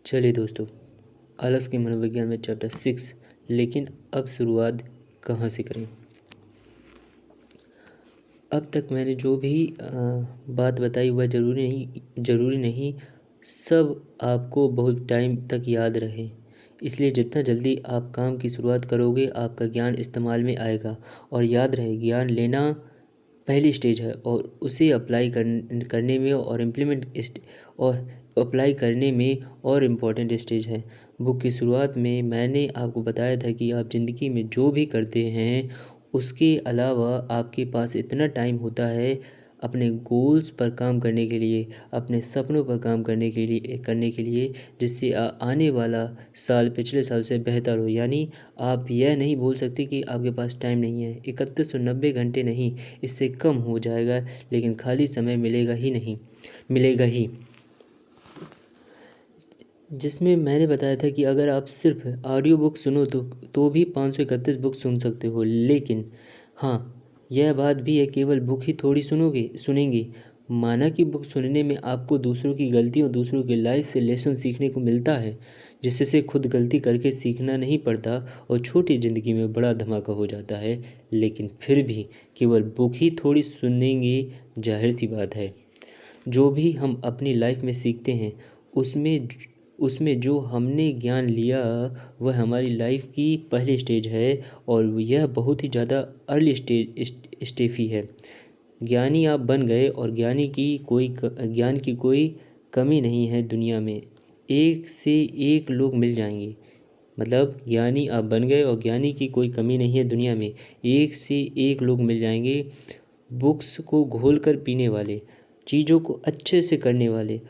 चलिए दोस्तों, आलस के मनोविज्ञान में चैप्टर 6। लेकिन अब शुरुआत कहाँ से करें। अब तक मैंने जो भी बात बताई वह ज़रूरी नहीं सब आपको बहुत टाइम तक याद रहे। इसलिए जितना जल्दी आप काम की शुरुआत करोगे आपका ज्ञान इस्तेमाल में आएगा। और याद रहे, ज्ञान लेना पहली स्टेज है और उसे करने में और अप्लाई करने में और इम्पोर्टेंट स्टेज है। बुक की शुरुआत में मैंने आपको बताया था कि आप ज़िंदगी में जो भी करते हैं उसके अलावा आपके पास इतना टाइम होता है अपने गोल्स पर काम करने के लिए, अपने सपनों पर काम करने के लिए जिससे आने वाला साल पिछले साल से बेहतर हो। यानी आप यह नहीं बोल सकते कि आपके पास टाइम नहीं है। 3190 घंटे नहीं, इससे कम हो जाएगा, लेकिन खाली समय मिलेगा ही। जिसमें मैंने बताया था कि अगर आप सिर्फ ऑडियो बुक सुनो तो भी 531 बुक सुन सकते हो। लेकिन हाँ, यह बात भी है, केवल बुक ही थोड़ी सुनेंगे। माना कि बुक सुनने में आपको दूसरों की गलतियों, दूसरों की लाइफ से लेसन सीखने को मिलता है, जिससे खुद गलती करके सीखना नहीं पड़ता और छोटी ज़िंदगी में बड़ा धमाका हो जाता है। लेकिन फिर भी केवल बुक ही थोड़ी सुनेंगे, जाहिर सी बात है। जो भी हम अपनी लाइफ में सीखते हैं उसमें उसमें जो हमने ज्ञान लिया वह हमारी लाइफ की पहली स्टेज है और यह बहुत ही ज़्यादा अर्ली स्टेफी है। ज्ञानी आप बन गए और ज्ञान की कोई कमी नहीं है दुनिया में। एक से एक लोग मिल जाएंगे। मतलब ज्ञानी आप बन गए और ज्ञानी की कोई कमी नहीं है दुनिया में। एक से एक लोग मिल जाएंगे, बुक्स को घोल कर पीने वाले, चीज़ों को अच्छे से करने वाले,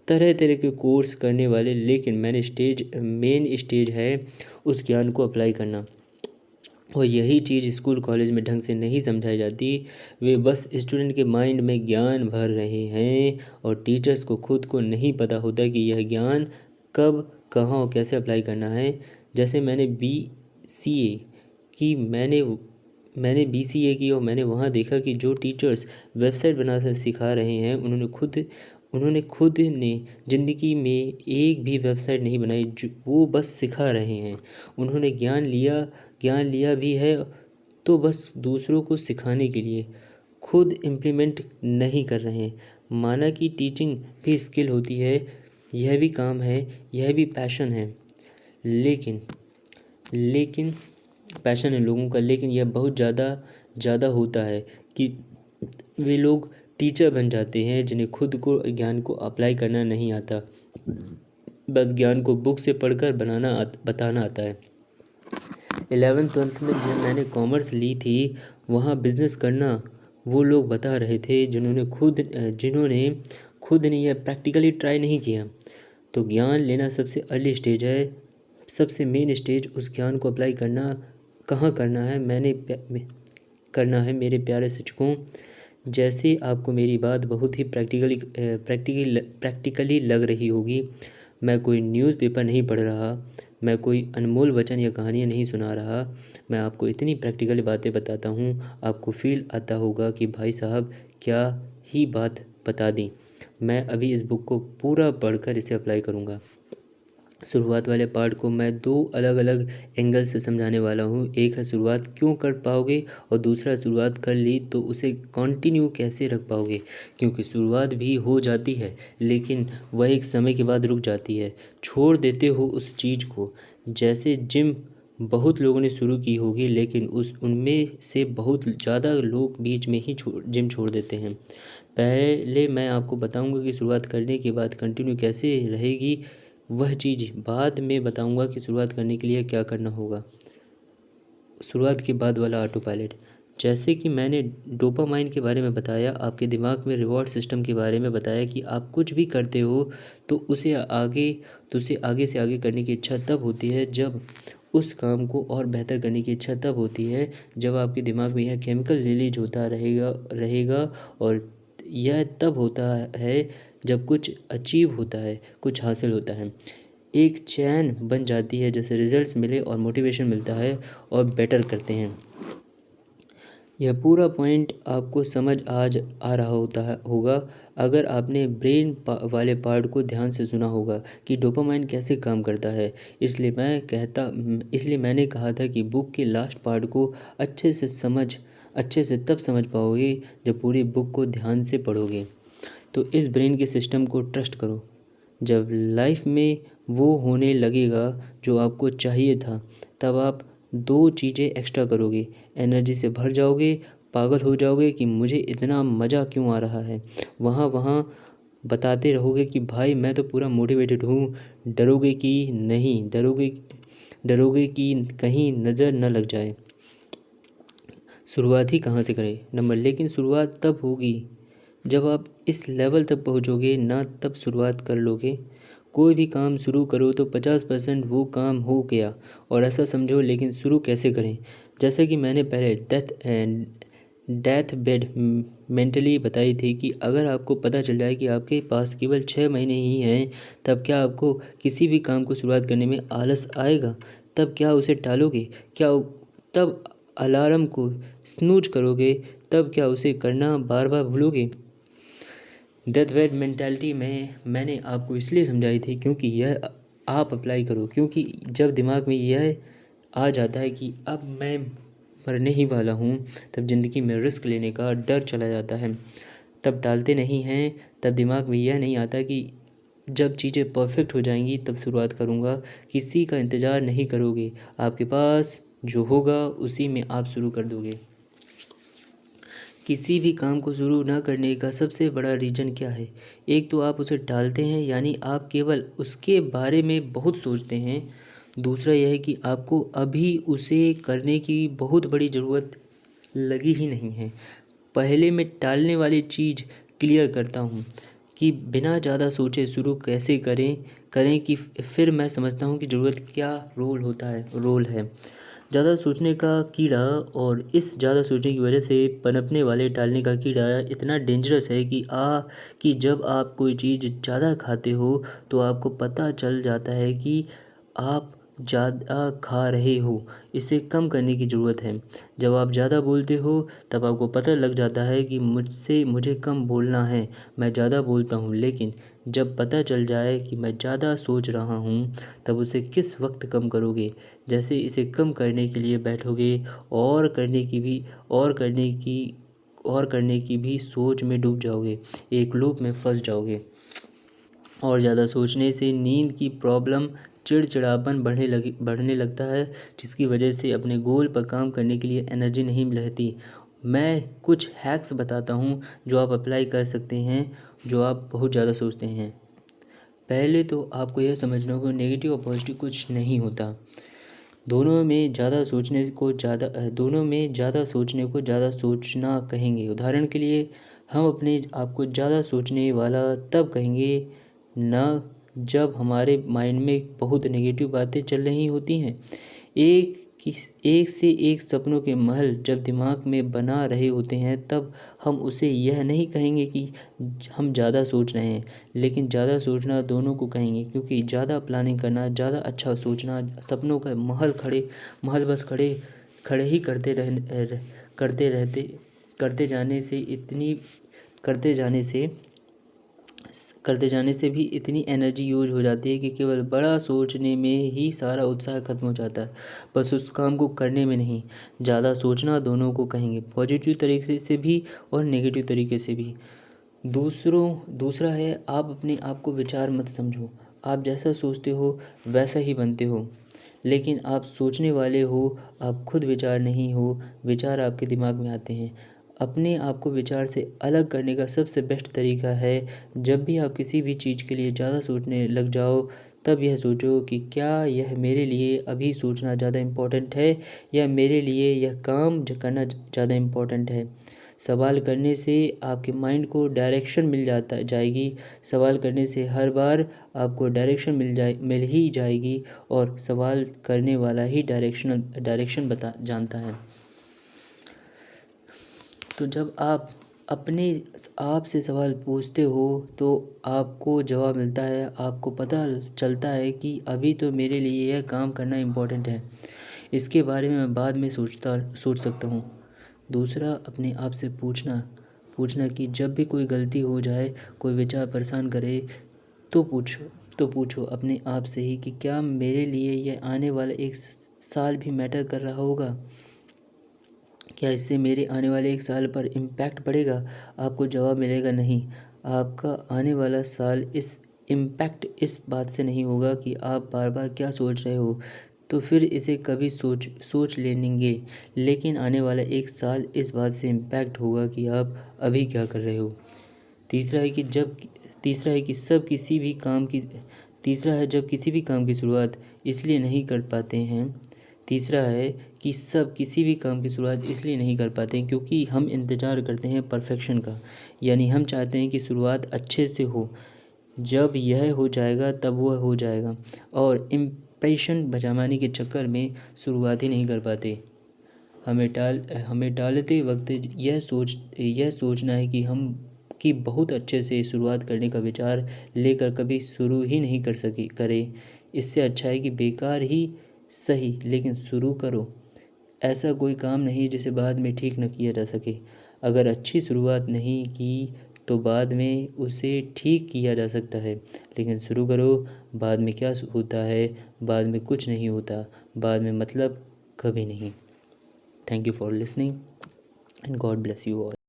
तरह तरह के कोर्स करने वाले। लेकिन मेन स्टेज है उस ज्ञान को अप्लाई करना। और यही चीज़ स्कूल कॉलेज में ढंग से नहीं समझाई जाती। वे बस स्टूडेंट के माइंड में ज्ञान भर रहे हैं और टीचर्स को खुद को नहीं पता होता कि यह ज्ञान कब, कहाँ और कैसे अप्लाई करना है। जैसे मैंने बी सी ए की और मैंने वहाँ देखा कि जो टीचर्स वेबसाइट बनाना सिखा रहे हैं उन्होंने खुद ने ज़िंदगी में एक भी वेबसाइट नहीं बनाई, वो बस सिखा रहे हैं। उन्होंने ज्ञान लिया भी है तो बस दूसरों को सिखाने के लिए, खुद इम्प्लीमेंट नहीं कर रहे हैं। माना कि टीचिंग भी स्किल होती है, यह भी काम है, यह भी पैशन है। लेकिन पैशन है लोगों का, लेकिन यह बहुत ज़्यादा होता है कि वे लोग टीचर बन जाते हैं जिन्हें खुद को ज्ञान को अप्लाई करना नहीं आता, बस ज्ञान को बुक से पढ़कर बताना आता है। 11th-12th में जब मैंने कॉमर्स ली थी वहाँ बिज़नेस करना वो लोग बता रहे थे जिन्होंने खुद ने यह प्रैक्टिकली ट्राई नहीं किया। तो ज्ञान लेना सबसे अर्ली स्टेज है, सबसे मेन स्टेज। उस ज्ञान को अप्लाई कहाँ करना है मेरे प्यारे शिक्षकों। जैसे आपको मेरी बात बहुत ही प्रैक्टिकली लग रही होगी, मैं कोई न्यूज़पेपर नहीं पढ़ रहा, मैं कोई अनमोल वचन या कहानियाँ नहीं सुना रहा। मैं आपको इतनी प्रैक्टिकल बातें बताता हूँ, आपको फील आता होगा कि भाई साहब क्या ही बात बता दी। मैं अभी इस बुक को पूरा पढ़कर इसे अप्लाई करूँगा। शुरुआत वाले पार्ट को मैं 2 अलग अलग एंगल से समझाने वाला हूँ। एक है शुरुआत क्यों कर पाओगे और दूसरा शुरुआत कर ली तो उसे कंटिन्यू कैसे रख पाओगे। क्योंकि शुरुआत भी हो जाती है लेकिन वह एक समय के बाद रुक जाती है, छोड़ देते हो उस चीज़ को। जैसे जिम बहुत लोगों ने शुरू की होगी लेकिन उनमें से बहुत ज़्यादा लोग बीच में ही जिम छोड़ देते हैं। पहले मैं आपको बताऊंगा कि शुरुआत करने के बाद कंटिन्यू कैसे रहेगी, वह चीज़ बाद में बताऊंगा कि शुरुआत करने के लिए क्या करना होगा। शुरुआत के बाद वाला ऑटो पायलट, जैसे कि मैंने डोपामाइन के बारे में बताया, आपके दिमाग में रिवॉर्ड सिस्टम के बारे में बताया कि आप कुछ भी करते हो तो उसे आगे से आगे करने की इच्छा तब होती है जब उस काम को और बेहतर करने की इच्छा तब होती है जब आपके दिमाग में यह केमिकल रिलीज होता रहेगा। और यह तब होता है जब कुछ अचीव होता है, कुछ हासिल होता है, एक चैन बन जाती है, जैसे रिजल्ट्स मिले और मोटिवेशन मिलता है और बेटर करते हैं। यह पूरा पॉइंट आपको समझ आज आ रहा होगा अगर आपने ब्रेन वाले पार्ट को ध्यान से सुना होगा कि डोपामाइन कैसे काम करता है। इसलिए मैंने कहा था कि बुक के लास्ट पार्ट को अच्छे से तब समझ पाओगे जब पूरी बुक को ध्यान से पढ़ोगे। तो इस ब्रेन के सिस्टम को ट्रस्ट करो। जब लाइफ में वो होने लगेगा जो आपको चाहिए था, तब आप दो चीज़ें एक्स्ट्रा करोगे। एनर्जी से भर जाओगे, पागल हो जाओगे कि मुझे इतना मज़ा क्यों आ रहा है। वहाँ वहाँ बताते रहोगे कि भाई मैं तो पूरा मोटिवेटेड हूँ। डरोगे कि नहीं, डरोगे कि कहीं नज़र न लग जाए। शुरुआत ही कहाँ से करें नंबर, लेकिन शुरुआत तब होगी जब आप इस लेवल तक पहुँचोगे ना, तब शुरुआत कर लोगे। कोई भी काम शुरू करो तो 50% वो काम हो गया और ऐसा समझो। लेकिन शुरू कैसे करें, जैसे कि मैंने पहले डेथ बेड मेंटली बताई थी कि अगर आपको पता चल जाए कि आपके पास केवल 6 महीने ही हैं, तब क्या आपको किसी भी काम को शुरुआत करने में आलस आएगा? तब क्या उसे टालोगे? क्या तब अलार्म को स्नूज करोगे? तब क्या उसे करना बार बार भूलोगे? डेथ बेड मेंटालिटी में मैंने आपको इसलिए समझाई थी क्योंकि यह आप अप्लाई करो। क्योंकि जब दिमाग में यह आ जाता है कि अब मैं मरने ही वाला हूँ, तब ज़िंदगी में रिस्क लेने का डर चला जाता है। तब टालते नहीं हैं। तब दिमाग में यह नहीं आता कि जब चीज़ें परफेक्ट हो जाएंगी तब शुरुआत करूँगा। किसी का इंतज़ार नहीं करोगे, आपके पास जो होगा उसी में आप शुरू कर दोगे। किसी भी काम को शुरू ना करने का सबसे बड़ा रीज़न क्या है? एक तो आप उसे टालते हैं, यानी आप केवल उसके बारे में बहुत सोचते हैं। दूसरा यह है कि आपको अभी उसे करने की बहुत बड़ी ज़रूरत लगी ही नहीं है। पहले मैं टालने वाली चीज़ क्लियर करता हूँ कि बिना ज़्यादा सोचे शुरू कैसे करें कि फिर मैं समझता हूँ कि ज़रूरत क्या रोल है। ज़्यादा सोचने का कीड़ा, और इस ज़्यादा सोचने की वजह से पनपने वाले टालने का कीड़ा इतना डेंजरस है कि जब आप कोई चीज़ ज़्यादा खाते हो तो आपको पता चल जाता है कि आप ज़्यादा खा रहे हो। इसे कम करने की ज़रूरत है। जब आप ज़्यादा बोलते हो तब आपको पता लग जाता है कि मुझे कम बोलना है, मैं ज़्यादा बोलता हूँ। लेकिन जब पता चल जाए कि मैं ज़्यादा सोच रहा हूँ, तब उसे किस वक्त कम करोगे। जैसे इसे कम करने के लिए बैठोगे और करने की भी सोच में डूब जाओगे, एक लूप में फंस जाओगे। और ज़्यादा सोचने से नींद की प्रॉब्लम, चिड़चिड़ापन बढ़ने लगता है, जिसकी वजह से अपने गोल पर काम करने के लिए एनर्जी नहीं रहती। मैं कुछ हैक्स बताता हूँ जो आप अप्लाई कर सकते हैं जो आप बहुत ज़्यादा सोचते हैं। पहले तो आपको यह समझना होगा नेगेटिव और पॉजिटिव कुछ नहीं होता। दोनों में ज़्यादा सोचने को ज़्यादा सोचना कहेंगे। उदाहरण के लिए हम अपने आप को ज़्यादा सोचने वाला तब कहेंगे ना जब हमारे माइंड में बहुत नेगेटिव बातें चल रही होती हैं। एक से एक सपनों के महल जब दिमाग में बना रहे होते हैं, तब हम उसे यह नहीं कहेंगे कि हम ज़्यादा सोच रहे हैं, लेकिन ज़्यादा सोचना दोनों को कहेंगे। क्योंकि ज़्यादा प्लानिंग करना, ज़्यादा अच्छा सोचना, सपनों का महल बस खड़े ही करते जाने से करते जाने से भी इतनी एनर्जी यूज हो जाती है कि केवल बड़ा सोचने में ही सारा उत्साह खत्म हो जाता है, बस उस काम को करने में नहीं। ज़्यादा सोचना दोनों को कहेंगे, पॉजिटिव तरीके से भी और नेगेटिव तरीके से भी। दूसरा है, आप अपने आप को विचार मत समझो। आप जैसा सोचते हो वैसा ही बनते हो, लेकिन आप सोचने वाले हो, आप खुद विचार नहीं हो। विचार आपके दिमाग में आते हैं। अपने आप को विचार से अलग करने का सबसे बेस्ट तरीका है, जब भी आप किसी भी चीज़ के लिए ज़्यादा सोचने लग जाओ, तब यह सोचो कि क्या यह मेरे लिए अभी सोचना ज़्यादा इम्पोर्टेंट है, या मेरे लिए यह काम करना ज़्यादा इम्पोर्टेंट है। सवाल करने से आपके माइंड को डायरेक्शन जाएगी। सवाल करने से हर बार आपको डायरेक्शन मिल ही जाएगी, और सवाल करने वाला ही डायरेक्शन जानता है। तो जब आप अपने आप से सवाल पूछते हो तो आपको जवाब मिलता है। आपको पता चलता है कि अभी तो मेरे लिए यह काम करना इम्पोर्टेंट है, इसके बारे में मैं बाद में सोच सकता हूँ। दूसरा, अपने आप से पूछना पूछना कि जब भी कोई गलती हो जाए, कोई विचार परेशान करे, तो पूछो अपने आप से ही कि क्या मेरे लिए ये आने वाला एक साल भी मैटर कर रहा होगा? क्या इससे मेरे आने वाले एक साल पर इम्पैक्ट पड़ेगा? आपको जवाब मिलेगा नहीं। आपका आने वाला साल इस इम्पैक्ट इस बात से नहीं होगा कि आप बार बार क्या सोच रहे हो, तो फिर इसे कभी सोच सोच लेंगे। लेकिन आने वाला एक साल इस बात से इम्पैक्ट होगा कि आप अभी क्या कर रहे हो। तीसरा है कि जब तीसरा है कि सब किसी भी काम की तीसरा है जब किसी भी काम की शुरुआत इसलिए नहीं कर पाते हैं तीसरा है कि सब किसी भी काम की शुरुआत इसलिए नहीं कर पाते हैं क्योंकि हम इंतज़ार करते हैं परफेक्शन का। यानी हम चाहते हैं कि शुरुआत अच्छे से हो, जब यह हो जाएगा तब वह हो जाएगा, और इम्प्रेशन बचाने के चक्कर में शुरुआत ही नहीं कर पाते। हमें टालते वक्त यह सोचना है कि बहुत अच्छे से शुरुआत करने का विचार लेकर कभी शुरू ही नहीं करें। इससे अच्छा है कि बेकार ही सही लेकिन शुरू करो। ऐसा कोई काम नहीं जिसे बाद में ठीक न किया जा सके। अगर अच्छी शुरुआत नहीं की तो बाद में उसे ठीक किया जा सकता है, लेकिन शुरू करो। बाद में क्या होता है? बाद में कुछ नहीं होता, बाद में मतलब कभी नहीं। Thank you for listening and God bless you all.